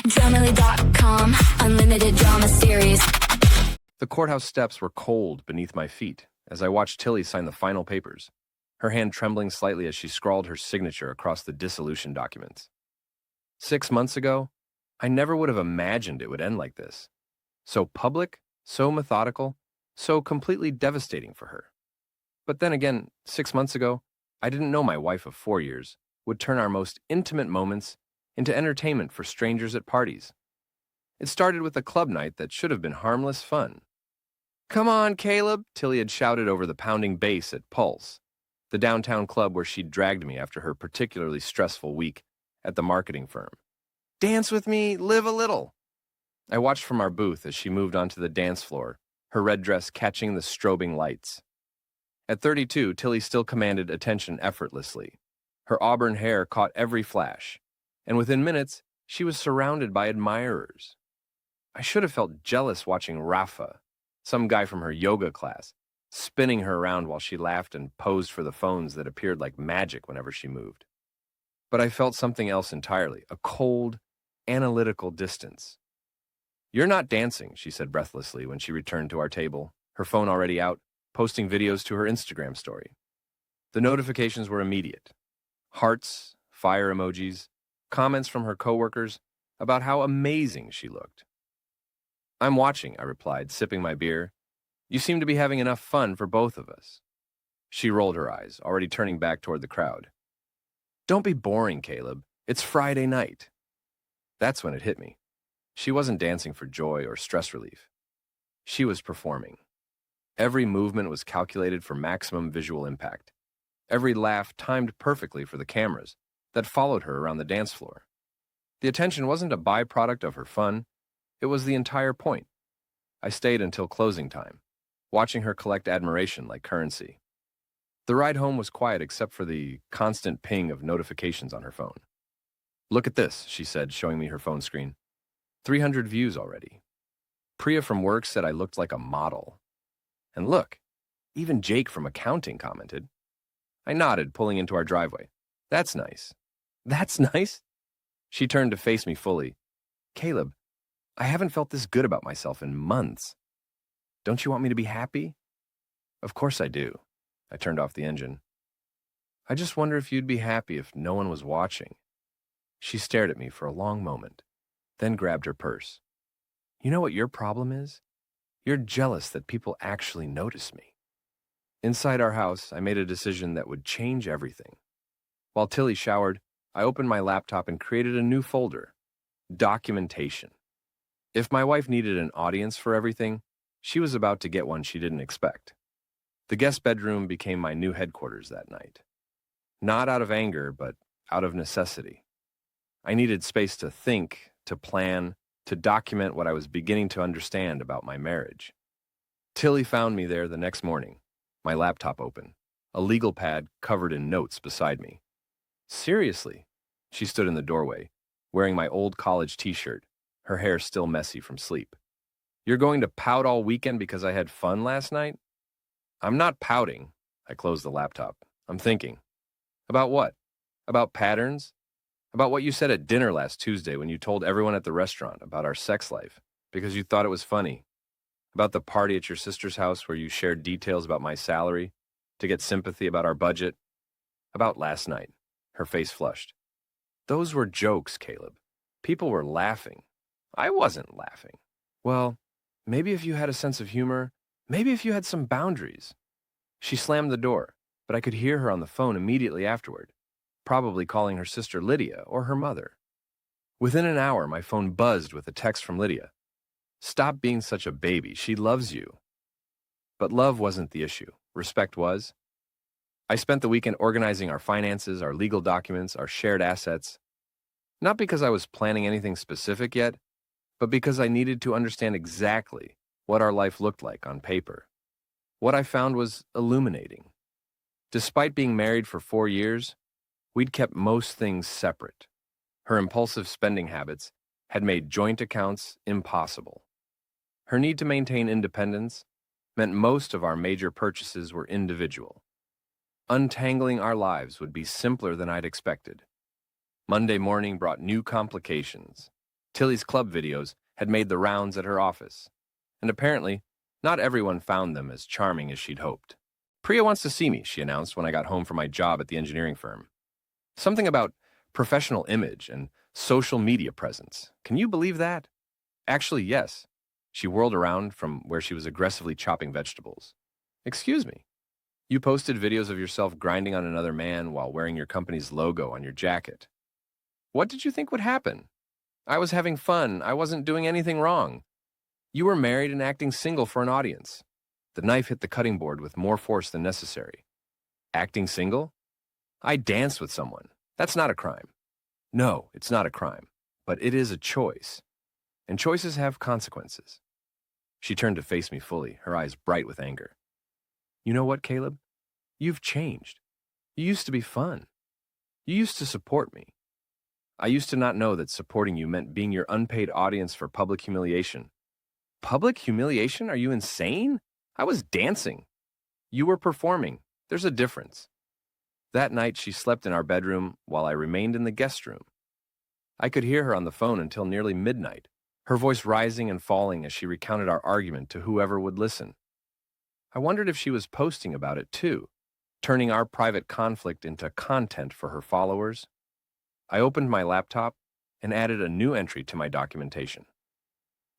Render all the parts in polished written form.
Dramily.com, unlimited drama series. The courthouse steps were cold beneath my feet as I watched Tilly sign the final papers, her hand trembling slightly as she scrawled her signature across the dissolution documents. 6 months ago, I never would have imagined it would end like this. So public, so methodical, so completely devastating for her. But then again, 6 months ago, I didn't know my wife of 4 years would turn our most intimate moments into entertainment for strangers at parties. It started with a club night that should have been harmless fun. "Come on, Caleb," Tilly had shouted over the pounding bass at Pulse, the downtown club where she'd dragged me after her particularly stressful week at the marketing firm. "Dance with me, live a little." I watched from our booth as she moved onto the dance floor, her red dress catching the strobing lights. At 32, Tilly still commanded attention effortlessly. Her auburn hair caught every flash, and within minutes, she was surrounded by admirers. I should have felt jealous watching Rafa, some guy from her yoga class, spinning her around while she laughed and posed for the phones that appeared like magic whenever she moved. But I felt something else entirely, a cold, analytical distance. "You're not dancing," she said breathlessly when she returned to our table, her phone already out, posting videos to her Instagram story. The notifications were immediate. Hearts, fire emojis, comments from her coworkers about how amazing she looked. "I'm watching," I replied, sipping my beer. "You seem to be having enough fun for both of us." She rolled her eyes, already turning back toward the crowd. "Don't be boring, Caleb. It's Friday night." That's when it hit me. She wasn't dancing for joy or stress relief. She was performing. Every movement was calculated for maximum visual impact. Every laugh timed perfectly for the cameras that followed her around the dance floor. The attention wasn't a byproduct of her fun. It was the entire point. I stayed until closing time, watching her collect admiration like currency. The ride home was quiet except for the constant ping of notifications on her phone. "Look at this," she said, showing me her phone screen. 300 views already. Priya from work said I looked like a model. And look, even Jake from accounting commented. I nodded, pulling into our driveway. "That's nice." "That's nice?" She turned to face me fully. "Caleb, I haven't felt this good about myself in months. Don't you want me to be happy?" "Of course I do." I turned off the engine. "I just wonder if you'd be happy if no one was watching." She stared at me for a long moment, then grabbed her purse. "You know what your problem is? You're jealous that people actually notice me." Inside our house, I made a decision that would change everything. While Tilly showered, I opened my laptop and created a new folder, documentation. If my wife needed an audience for everything, she was about to get one she didn't expect. The guest bedroom became my new headquarters that night. Not out of anger, but out of necessity. I needed space to think, to plan, to document what I was beginning to understand about my marriage. Tilly found me there the next morning, my laptop open, a legal pad covered in notes beside me. "Seriously?" She stood in the doorway, wearing my old college t-shirt, her hair still messy from sleep. "You're going to pout all weekend because I had fun last night?" "I'm not pouting." I closed the laptop. "I'm thinking." "About what?" "About patterns? About what you said at dinner last Tuesday when you told everyone at the restaurant about our sex life because you thought it was funny. About the party at your sister's house where you shared details about my salary to get sympathy about our budget. About last night." Her face flushed. "Those were jokes, Caleb. People were laughing. I wasn't laughing." "Well, maybe if you had a sense of humor, maybe if you had some boundaries." She slammed the door, but I could hear her on the phone immediately afterward, probably calling her sister Lydia or her mother. Within an hour, my phone buzzed with a text from Lydia. "Stop being such a baby. She loves you." But love wasn't the issue. Respect was. I spent the weekend organizing our finances, our legal documents, our shared assets. Not because I was planning anything specific yet, but because I needed to understand exactly what our life looked like on paper. What I found was illuminating. Despite being married for 4 years, we'd kept most things separate. Her impulsive spending habits had made joint accounts impossible. Her need to maintain independence meant most of our major purchases were individual. Untangling our lives would be simpler than I'd expected. Monday morning brought new complications. Tilly's club videos had made the rounds at her office, and apparently, not everyone found them as charming as she'd hoped. Priya wants to see me, she announced when I got home from my job at the engineering firm. Something about professional image and social media presence. Can you believe that? Actually, yes. She whirled around from where she was aggressively chopping vegetables. Excuse me. You posted videos of yourself grinding on another man while wearing your company's logo on your jacket. What did you think would happen? I was having fun. I wasn't doing anything wrong. You were married and acting single for an audience. The knife hit the cutting board with more force than necessary. Acting single? I danced with someone. That's not a crime. No, it's not a crime, but it is a choice. And choices have consequences. She turned to face me fully, her eyes bright with anger. You know what, Caleb? You've changed. You used to be fun. You used to support me. I used to not know that supporting you meant being your unpaid audience for public humiliation. Public humiliation? Are you insane? I was dancing. You were performing. There's a difference. That night, she slept in our bedroom while I remained in the guest room. I could hear her on the phone until nearly midnight, her voice rising and falling as she recounted our argument to whoever would listen. I wondered if she was posting about it too, turning our private conflict into content for her followers. I opened my laptop and added a new entry to my documentation.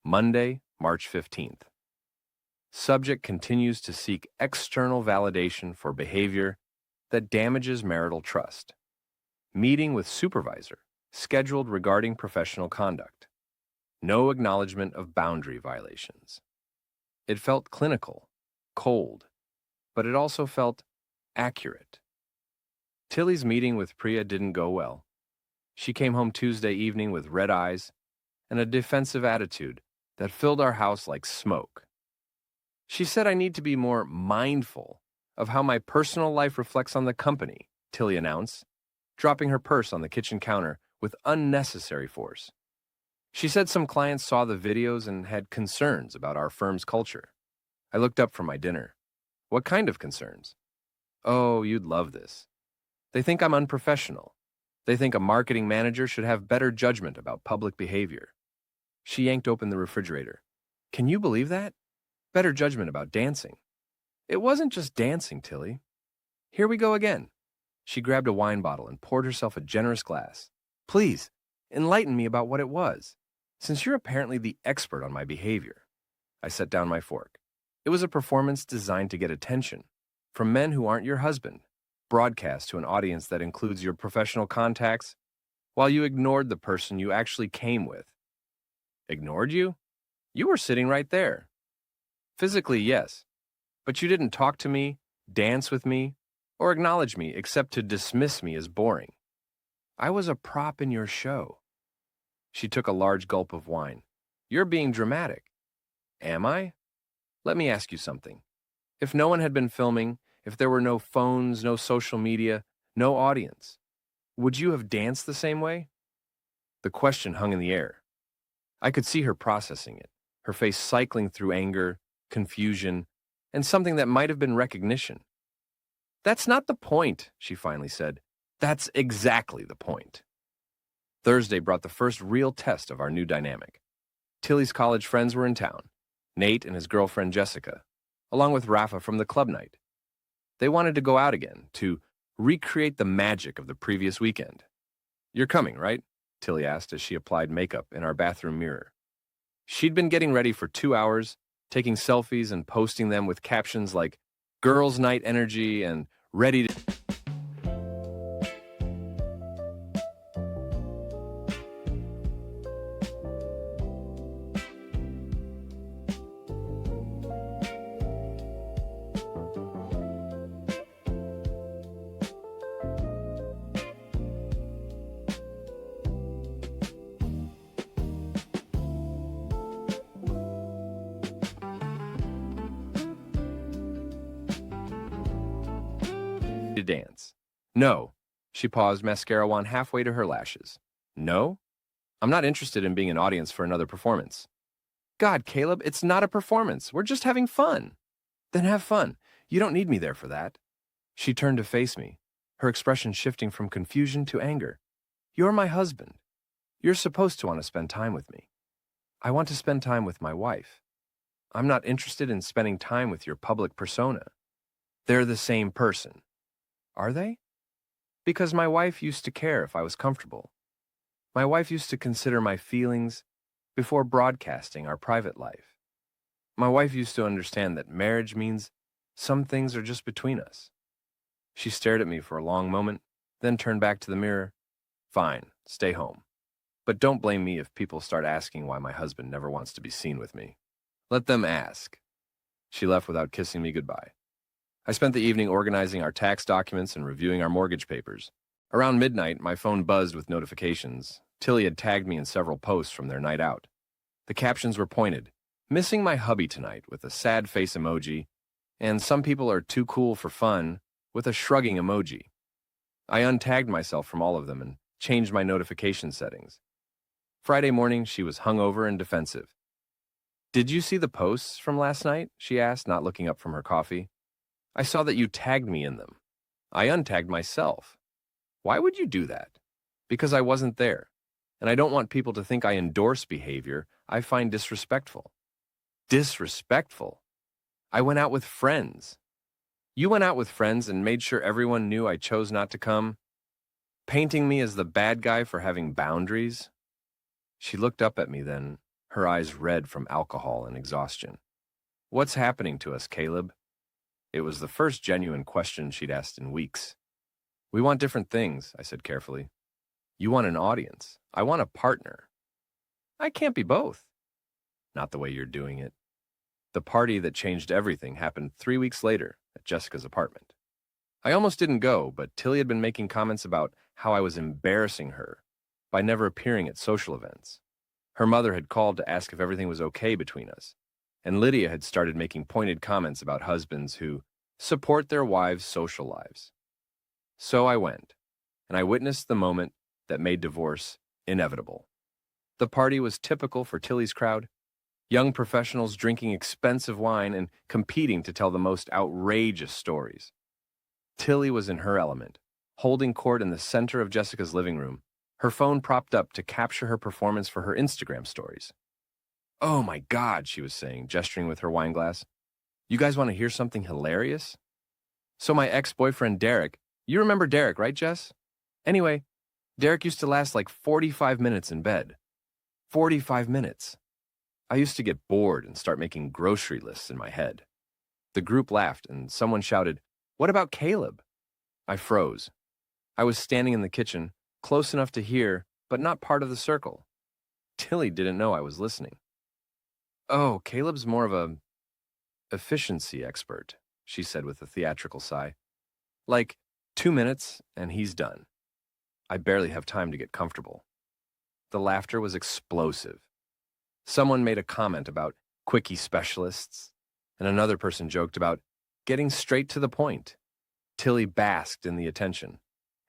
Monday, March 15th. Subject continues to seek external validation for behavior that damages marital trust. Meeting with supervisor, scheduled regarding professional conduct. No acknowledgement of boundary violations. It felt clinical, cold, but it also felt accurate. Tilly's meeting with Priya didn't go well. She came home Tuesday evening with red eyes and a defensive attitude that filled our house like smoke. She said I need to be more mindful of how my personal life reflects on the company, Tilly announced, dropping her purse on the kitchen counter with unnecessary force. She said some clients saw the videos and had concerns about our firm's culture. I looked up from my dinner. What kind of concerns? Oh, you'd love this. They think I'm unprofessional. They think a marketing manager should have better judgment about public behavior. She yanked open the refrigerator. Can you believe that? Better judgment about dancing. It wasn't just dancing, Tilly. Here we go again. She grabbed a wine bottle and poured herself a generous glass. Please, enlighten me about what it was, since you're apparently the expert on my behavior. I set down my fork. It was a performance designed to get attention from men who aren't your husband, broadcast to an audience that includes your professional contacts, while you ignored the person you actually came with. Ignored you? You were sitting right there. Physically, yes, but you didn't talk to me, dance with me, or acknowledge me except to dismiss me as boring. I was a prop in your show. She took a large gulp of wine. You're being dramatic. Am I? Let me ask you something. If no one had been filming, if there were no phones, no social media, no audience, would you have danced the same way? The question hung in the air. I could see her processing it, her face cycling through anger, confusion, and something that might have been recognition. That's not the point, she finally said. That's exactly the point. Thursday brought the first real test of our new dynamic. Tilly's college friends were in town, Nate and his girlfriend Jessica, along with Rafa from the club night. They wanted to go out again, to recreate the magic of the previous weekend. You're coming, right? Tilly asked as she applied makeup in our bathroom mirror. She'd been getting ready for 2 hours, taking selfies and posting them with captions like girls' night energy and ready to... dance. No. She paused, mascara wand halfway to her lashes. No? I'm not interested in being an audience for another performance. God, Caleb, it's not a performance. We're just having fun. Then have fun. You don't need me there for that. She turned to face me, her expression shifting from confusion to anger. You're my husband. You're supposed to want to spend time with me. I want to spend time with my wife. I'm not interested in spending time with your public persona. They're the same person. Are they? Because my wife used to care if I was comfortable. My wife used to consider my feelings before broadcasting our private life. My wife used to understand that marriage means some things are just between us. She stared at me for a long moment, then turned back to the mirror. Fine, stay home. But don't blame me if people start asking why my husband never wants to be seen with me. Let them ask. She left without kissing me goodbye. I spent the evening organizing our tax documents and reviewing our mortgage papers. Around midnight, my phone buzzed with notifications. Tilly had tagged me in several posts from their night out. The captions were pointed, "Missing my hubby tonight," with a sad face emoji, and "Some people are too cool for fun," with a shrugging emoji. I untagged myself from all of them and changed my notification settings. Friday morning, she was hungover and defensive. "Did you see the posts from last night?" she asked, not looking up from her coffee. "I saw that you tagged me in them. I untagged myself." "Why would you do that?" "Because I wasn't there, and I don't want people to think I endorse behavior I find disrespectful." Disrespectful? I went out with friends. You went out with friends and made sure everyone knew I chose not to come, painting me as the bad guy for having boundaries? She looked up at me then, her eyes red from alcohol and exhaustion. "What's happening to us, Caleb?" It was the first genuine question she'd asked in weeks. "We want different things," I said carefully. "You want an audience. I want a partner." "I can't be both." "Not the way you're doing it." The party that changed everything happened 3 weeks later at Jessica's apartment. I almost didn't go, but Tilly had been making comments about how I was embarrassing her by never appearing at social events. Her mother had called to ask if everything was okay between us, and Lydia had started making pointed comments about husbands who support their wives' social lives. So I went, and I witnessed the moment that made divorce inevitable. The party was typical for Tilly's crowd. Young professionals drinking expensive wine and competing to tell the most outrageous stories. Tilly was in her element, holding court in the center of Jessica's living room, her phone propped up to capture her performance for her Instagram stories. "Oh my God," she was saying, gesturing with her wine glass. "You guys want to hear something hilarious? So my ex-boyfriend Derek, you remember Derek, right, Jess? Anyway, Derek used to last like 45 minutes in bed. 45 minutes. I used to get bored and start making grocery lists in my head." The group laughed, and someone shouted, "What about Caleb?" I froze. I was standing in the kitchen, close enough to hear, but not part of the circle. Tilly didn't know I was listening. "Oh, Caleb's more of a efficiency expert," she said with a theatrical sigh. "Like 2 minutes, and he's done. I barely have time to get comfortable." The laughter was explosive. Someone made a comment about quickie specialists, and another person joked about getting straight to the point. Tilly basked in the attention,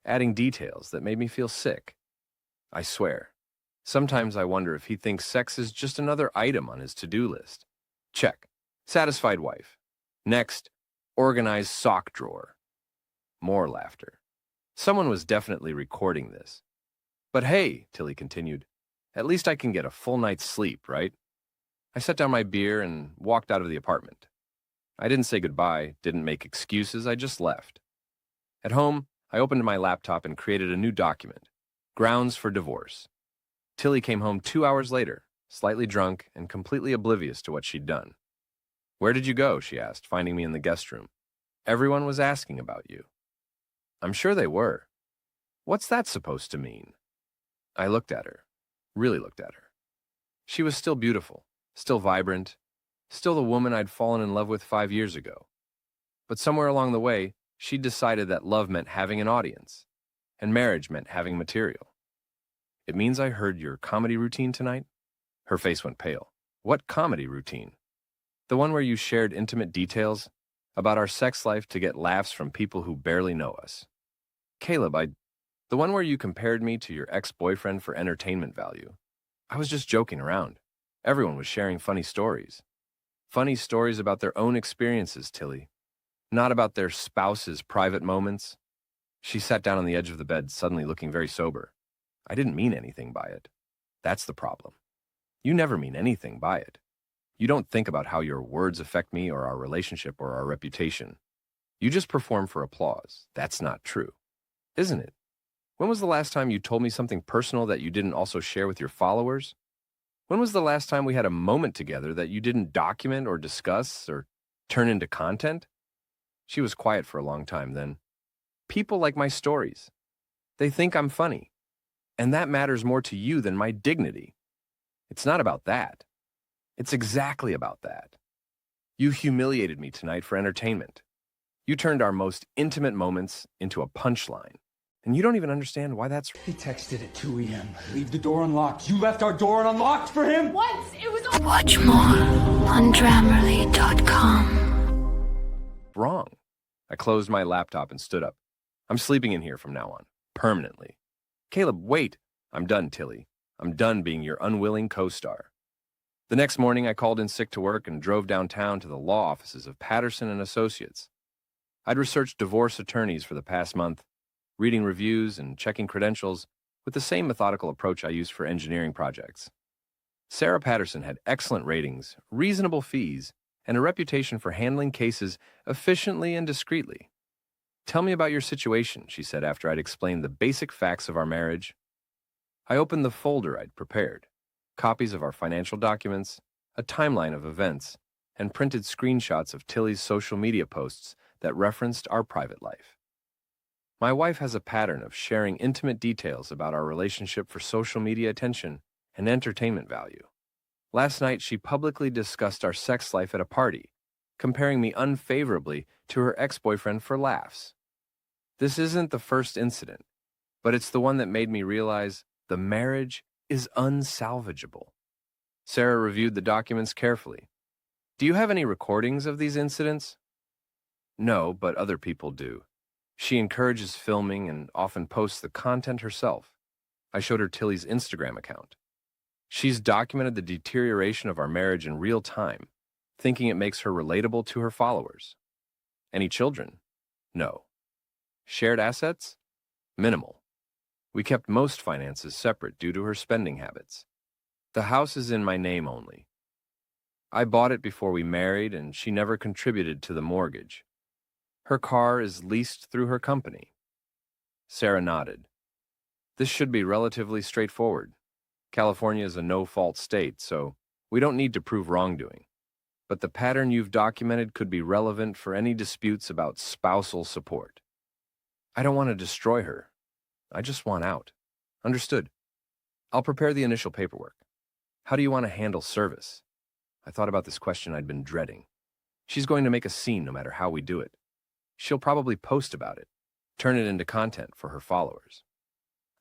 adding details that made me feel sick. I swear, sometimes I wonder if he thinks sex is just another item on his to-do list. Check. Satisfied wife. Next, organized sock drawer. More laughter. Someone was definitely recording this. "But hey," Tilly continued, "at least I can get a full night's sleep, right?" I set down my beer and walked out of the apartment. I didn't say goodbye, didn't make excuses, I just left. At home, I opened my laptop and created a new document, Grounds for Divorce. Tilly came home 2 hours later, slightly drunk and completely oblivious to what she'd done. "Where did you go?" she asked, finding me in the guest room. "Everyone was asking about you." "I'm sure they were." "What's that supposed to mean?" I looked at her, really looked at her. She was still beautiful, still vibrant, still the woman I'd fallen in love with 5 years ago. But somewhere along the way, she'd decided that love meant having an audience, and marriage meant having material. "It means I heard your comedy routine tonight?" Her face went pale. "What comedy routine?" "The one where you shared intimate details about our sex life to get laughs from people who barely know us." "Caleb, the one where you compared me to your ex-boyfriend for entertainment value. I was just joking around. Everyone was sharing funny stories. Funny stories about their own experiences, Tilly. Not about their spouse's private moments." She sat down on the edge of the bed, suddenly looking very sober. "I didn't mean anything by it." That's the problem. You never mean anything by it. You don't think about how your words affect me or our relationship or our reputation. You just perform for applause. That's not true, isn't it? When was the last time you told me something personal that you didn't also share with your followers? When was the last time we had a moment together that you didn't document or discuss or turn into content? She was quiet for a long time then. People like my stories. They think I'm funny. And that matters more to you than my dignity. It's not about that. It's exactly about that. You humiliated me tonight for entertainment. You turned our most intimate moments into a punchline. And you don't even understand why that's... He texted at 2 a.m. Leave the door unlocked. You left our door unlocked for him? Once it was a... Watch more on Grammarly.com. wrong. I closed my laptop and stood up. I'm sleeping in here from now on, permanently. Caleb, wait. I'm done, Tilly. I'm done being your unwilling co-star. The next morning, I called in sick to work and drove downtown to the law offices of Patterson and Associates. I'd researched divorce attorneys for the past month, reading reviews and checking credentials with the same methodical approach I used for engineering projects. Sarah Patterson had excellent ratings, reasonable fees, and a reputation for handling cases efficiently and discreetly. "Tell me about your situation," she said after I'd explained the basic facts of our marriage. I opened the folder I'd prepared, copies of our financial documents, a timeline of events, and printed screenshots of Tilly's social media posts that referenced our private life. My wife has a pattern of sharing intimate details about our relationship for social media attention and entertainment value. Last night, she publicly discussed our sex life at a party, comparing me unfavorably to her ex-boyfriend for laughs. This isn't the first incident, but it's the one that made me realize the marriage is unsalvageable. Sarah reviewed the documents carefully. "Do you have any recordings of these incidents?" "No, but other people do. She encourages filming and often posts the content herself." I showed her Tilly's Instagram account. "She's documented the deterioration of our marriage in real time, thinking it makes her relatable to her followers." "Any children?" "No." "Shared assets?" "Minimal. We kept most finances separate due to her spending habits. The house is in my name only. I bought it before we married, and she never contributed to the mortgage. Her car is leased through her company." Sarah nodded. "This should be relatively straightforward. California is a no-fault state, so we don't need to prove wrongdoing. But the pattern you've documented could be relevant for any disputes about spousal support." "I don't want to destroy her. I just want out." "Understood. I'll prepare the initial paperwork. How do you want to handle service?" I thought about this question I'd been dreading. She's going to make a scene no matter how we do it. She'll probably post about it, turn it into content for her followers.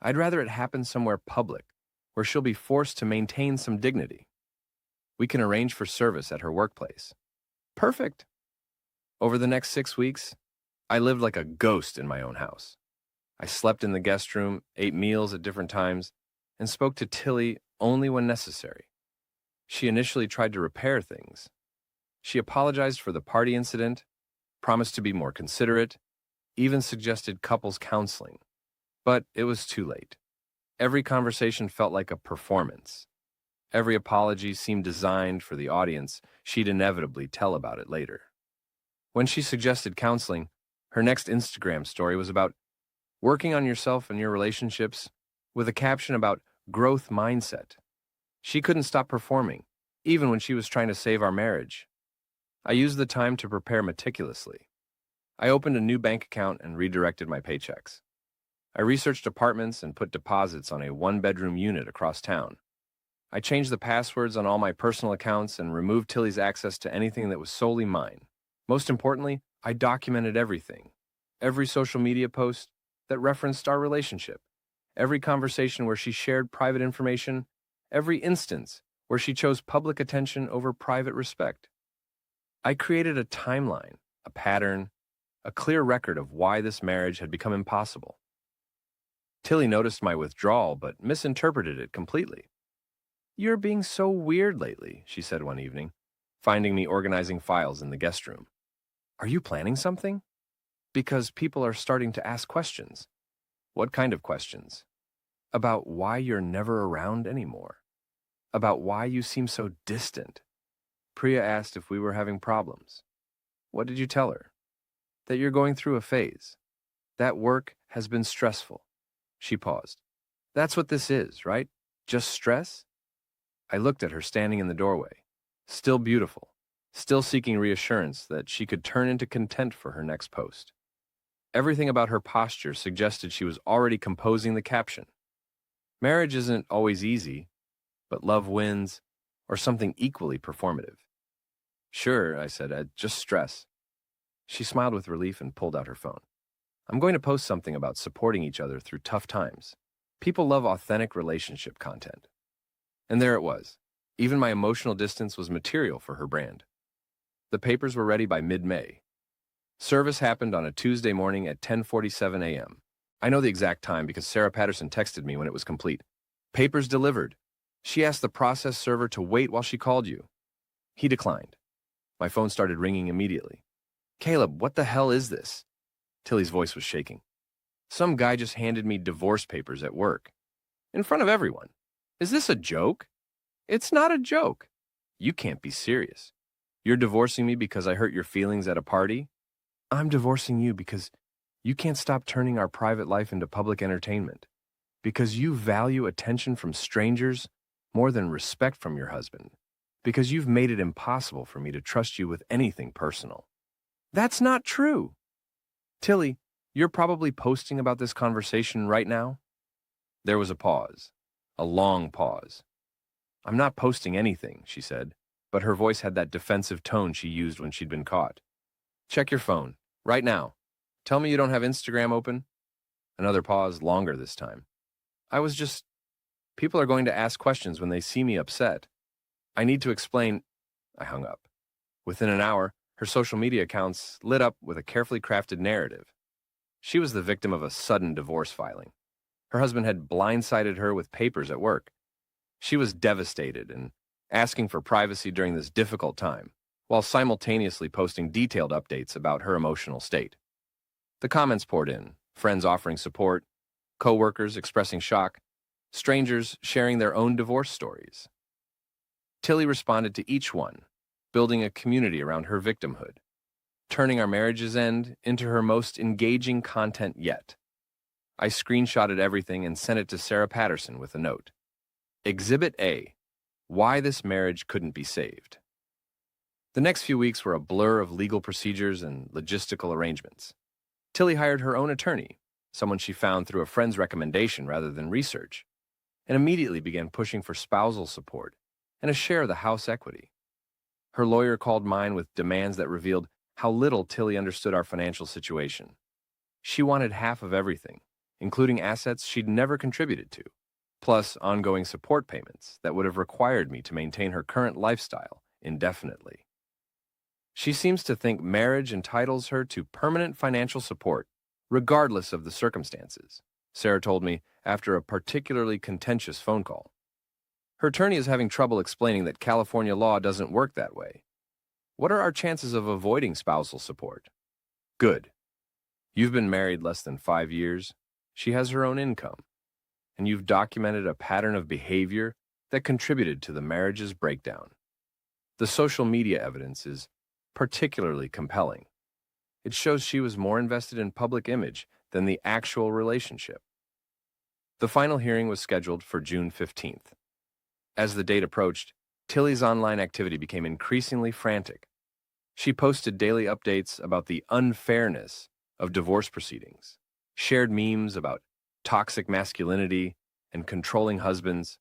I'd rather it happen somewhere public, where she'll be forced to maintain some dignity. We can arrange for service at her workplace. Perfect. Over the next 6 weeks, I lived like a ghost in my own house. I slept in the guest room, ate meals at different times, and spoke to Tilly only when necessary. She initially tried to repair things. She apologized for the party incident, promised to be more considerate, even suggested couples counseling. But it was too late. Every conversation felt like a performance. Every apology seemed designed for the audience she'd inevitably tell about it later. When she suggested counseling, her next Instagram story was about working on yourself and your relationships with a caption about growth mindset. She couldn't stop performing, even when she was trying to save our marriage. I used the time to prepare meticulously. I opened a new bank account and redirected my paychecks. I researched apartments and put deposits on a one-bedroom unit across town. I changed the passwords on all my personal accounts and removed Tilly's access to anything that was solely mine. Most importantly, I documented everything. Every social media post that referenced our relationship. Every conversation where she shared private information. Every instance where she chose public attention over private respect. I created a timeline, a pattern, a clear record of why this marriage had become impossible. Tilly noticed my withdrawal, but misinterpreted it completely. "You're being so weird lately," she said one evening, finding me organizing files in the guest room. "Are you planning something? Because people are starting to ask questions." "What kind of questions?" about why you're never around anymore, about why you seem so distant. Priya asked if we were having problems. What did you tell her? That you're going through a phase. That work has been stressful. She paused. That's what this is, right? Just stress? I looked at her standing in the doorway, still beautiful, still seeking reassurance that she could turn into content for her next post. Everything about her posture suggested she was already composing the caption. Marriage isn't always easy, but love wins, or something equally performative. Sure, I said, just stress. She smiled with relief and pulled out her phone. I'm going to post something about supporting each other through tough times. People love authentic relationship content. And there it was. Even my emotional distance was material for her brand. The papers were ready by mid-May. Service happened on a Tuesday morning at 10:47 a.m. I know the exact time because Sarah Patterson texted me when it was complete. Papers delivered. She asked the process server to wait while she called you. He declined. My phone started ringing immediately. Caleb, what the hell is this? Tilly's voice was shaking. Some guy just handed me divorce papers at work. In front of everyone. Is this a joke? It's not a joke. You can't be serious. You're divorcing me because I hurt your feelings at a party? I'm divorcing you because you can't stop turning our private life into public entertainment. Because you value attention from strangers more than respect from your husband. Because you've made it impossible for me to trust you with anything personal. That's not true. Tilly, you're probably posting about this conversation right now? There was a pause. A long pause. I'm not posting anything, she said, but her voice had that defensive tone she used when she'd been caught. Check your phone, right now. Tell me you don't have Instagram open? Another pause, longer this time. People are going to ask questions when they see me upset. I need to explain. I hung up. Within an hour, her social media accounts lit up with a carefully crafted narrative. She was the victim of a sudden divorce filing. Her husband had blindsided her with papers at work. She was devastated and asking for privacy during this difficult time, while simultaneously posting detailed updates about her emotional state. The comments poured in, friends offering support, co-workers expressing shock, strangers sharing their own divorce stories. Tilly responded to each one, building a community around her victimhood, turning our marriage's end into her most engaging content yet. I screenshotted everything and sent it to Sarah Patterson with a note. Exhibit A, why this marriage couldn't be saved. The next few weeks were a blur of legal procedures and logistical arrangements. Tilly hired her own attorney, someone she found through a friend's recommendation rather than research, and immediately began pushing for spousal support and a share of the house equity. Her lawyer called mine with demands that revealed how little Tilly understood our financial situation. She wanted half of everything, including assets she'd never contributed to, plus ongoing support payments that would have required me to maintain her current lifestyle indefinitely. She seems to think marriage entitles her to permanent financial support, regardless of the circumstances, Sarah told me after a particularly contentious phone call. Her attorney is having trouble explaining that California law doesn't work that way. What are our chances of avoiding spousal support? Good. You've been married less than 5 years. She has her own income. And you've documented a pattern of behavior that contributed to the marriage's breakdown. The social media evidence is particularly compelling. It shows she was more invested in public image than the actual relationship. The final hearing was scheduled for June 15th. As the date approached, Tilly's online activity became increasingly frantic. She posted daily updates about the unfairness of divorce proceedings, shared memes about toxic masculinity and controlling husbands,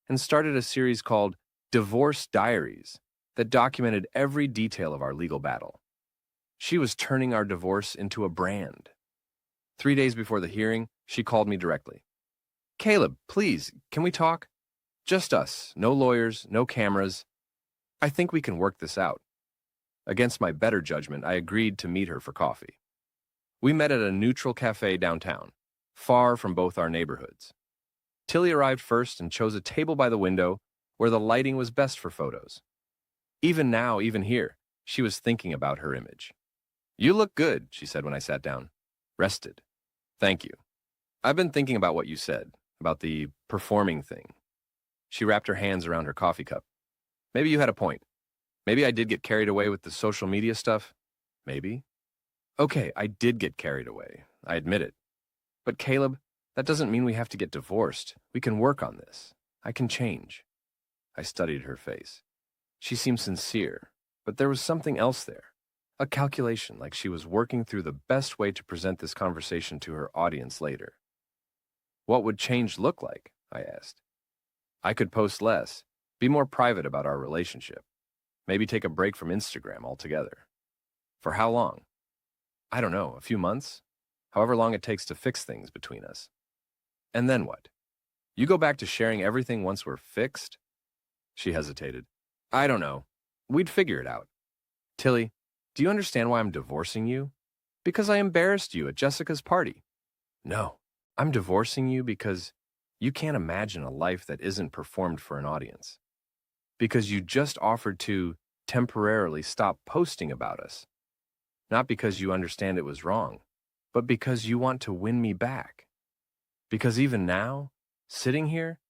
and started a series called Divorce Diaries that documented every detail of our legal battle. She was turning our divorce into a brand. 3 days before the hearing, she called me directly. Caleb, please, can we talk? Just us, no lawyers, no cameras. I think we can work this out. Against my better judgment, I agreed to meet her for coffee. We met at a neutral cafe downtown, far from both our neighborhoods. Tilly arrived first and chose a table by the window where the lighting was best for photos. Even now, even here, she was thinking about her image. You look good, she said when I sat down. Rested. Thank you. I've been thinking about what you said. about the performing thing. She wrapped her hands around her coffee cup. Maybe you had a point. Maybe I did get carried away with the social media stuff. Maybe. Okay, I did get carried away. I admit it. But Caleb, that doesn't mean we have to get divorced. We can work on this. I can change. I studied her face. She seemed sincere, but there was something else there. A calculation, like she was working through the best way to present this conversation to her audience later. What would change look like? I asked. I could post less, be more private about our relationship, maybe take a break from Instagram altogether. For how long? I don't know, a few months? However long it takes to fix things between us. And then what? You go back to sharing everything once we're fixed? She hesitated. I don't know. We'd figure it out. Tilly, do you understand why I'm divorcing you? Because I embarrassed you at Jessica's party. No, I'm divorcing you because you can't imagine a life that isn't performed for an audience. Because you just offered to temporarily stop posting about us. Not because you understand it was wrong, but because you want to win me back. Because even now, sitting here,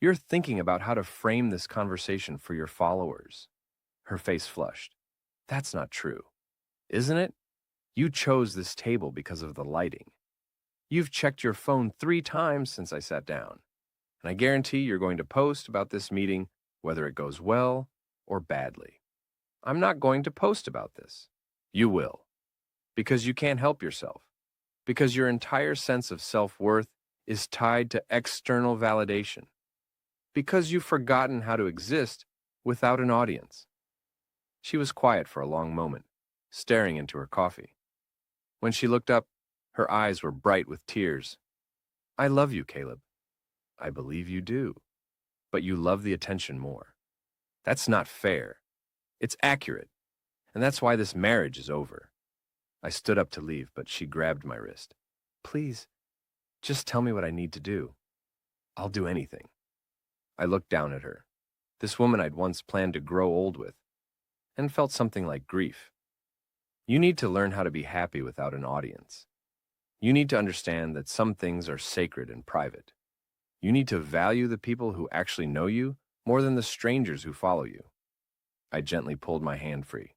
you're thinking about how to frame this conversation for your followers. Her face flushed. That's not true, isn't it? You chose this table because of the lighting. You've checked your phone 3 times since I sat down, and I guarantee you're going to post about this meeting whether it goes well or badly. I'm not going to post about this. You will. Because you can't help yourself. Because your entire sense of self-worth is tied to external validation. Because you've forgotten how to exist without an audience. She was quiet for a long moment, staring into her coffee. When she looked up, her eyes were bright with tears. I love you, Caleb. I believe you do. But you love the attention more. That's not fair. It's accurate. And that's why this marriage is over. I stood up to leave, but she grabbed my wrist. Please, just tell me what I need to do. I'll do anything. I looked down at her, this woman I'd once planned to grow old with, and felt something like grief. You need to learn how to be happy without an audience. You need to understand that some things are sacred and private. You need to value the people who actually know you more than the strangers who follow you. I gently pulled my hand free.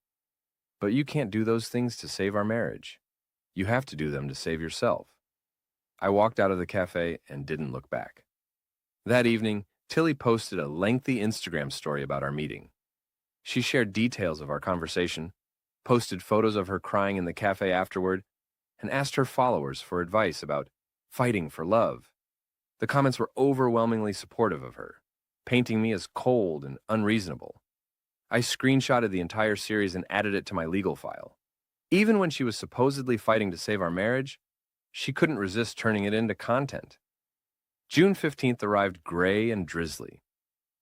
But you can't do those things to save our marriage. You have to do them to save yourself. I walked out of the cafe and didn't look back. That evening, Tilly posted a lengthy Instagram story about our meeting. She shared details of our conversation, posted photos of her crying in the cafe afterward, and asked her followers for advice about fighting for love. The comments were overwhelmingly supportive of her, painting me as cold and unreasonable. I screenshotted the entire series and added it to my legal file. Even when she was supposedly fighting to save our marriage, she couldn't resist turning it into content. June 15th arrived gray and drizzly,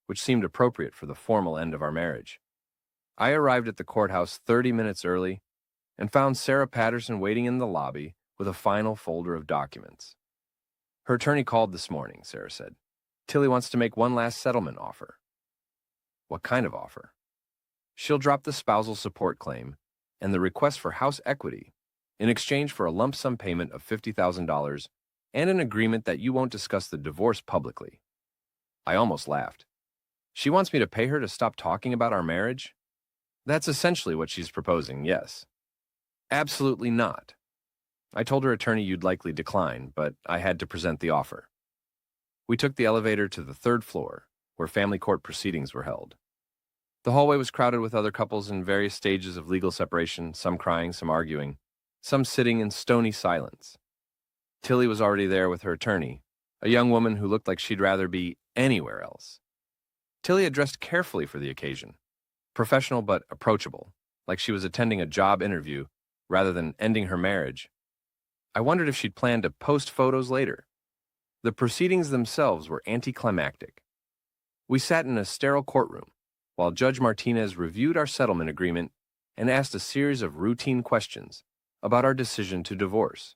which seemed appropriate for the formal end of our marriage. I arrived at the courthouse 30 minutes early and found Sarah Patterson waiting in the lobby with a final folder of documents. Her attorney called this morning, Sarah said. Tilly wants to make one last settlement offer. What kind of offer? She'll drop the spousal support claim and the request for house equity in exchange for a lump sum payment of $50,000 and an agreement that you won't discuss the divorce publicly. I almost laughed. She wants me to pay her to stop talking about our marriage? That's essentially what she's proposing, yes. Absolutely not. I told her attorney you'd likely decline, but I had to present the offer. We took the elevator to the 3rd floor, where family court proceedings were held. The hallway was crowded with other couples in various stages of legal separation, some crying, some arguing, some sitting in stony silence. Tilly was already there with her attorney, a young woman who looked like she'd rather be anywhere else. Tilly had dressed carefully for the occasion, professional but approachable, like she was attending a job interview rather than ending her marriage. I wondered if she'd planned to post photos later. The proceedings themselves were anticlimactic. We sat in a sterile courtroom while Judge Martinez reviewed our settlement agreement and asked a series of routine questions about our decision to divorce.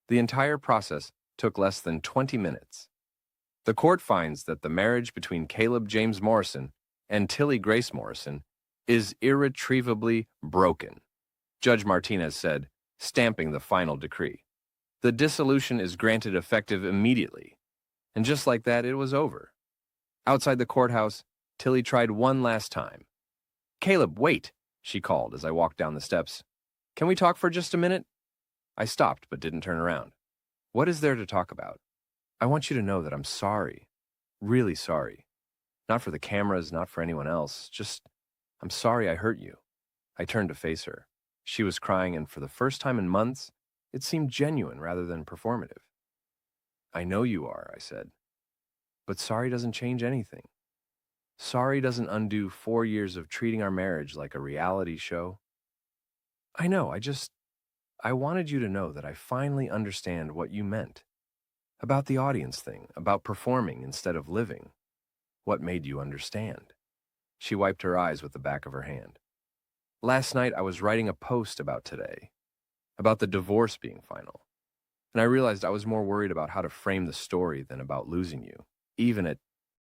The entire process took less than 20 minutes. The court finds that the marriage between Caleb James Morrison and Tilly Grace Morrison is irretrievably broken, Judge Martinez said, stamping the final decree. The dissolution is granted effective immediately, And just like that, it was over. Outside the courthouse, Tilly tried one last time. "Caleb, wait," she called as I walked down the steps. "Can we talk for just a minute?" I stopped but didn't turn around. "What is there to talk about?" "I want you to know that I'm sorry. Really sorry. Not for the cameras, not for anyone else. Just, I'm sorry I hurt you." I turned to face her. She was crying, and for the first time in months, it seemed genuine rather than performative. "I know you are," I said. "But sorry doesn't change anything. Sorry doesn't undo 4 years of treating our marriage like a reality show." "I know, I wanted you to know that I finally understand what you meant. About the audience thing, about performing instead of living. What made you understand?" She wiped her eyes with the back of her hand. "Last night I was writing a post about today, about the divorce being final. And I realized I was more worried about how to frame the story than about losing you, even at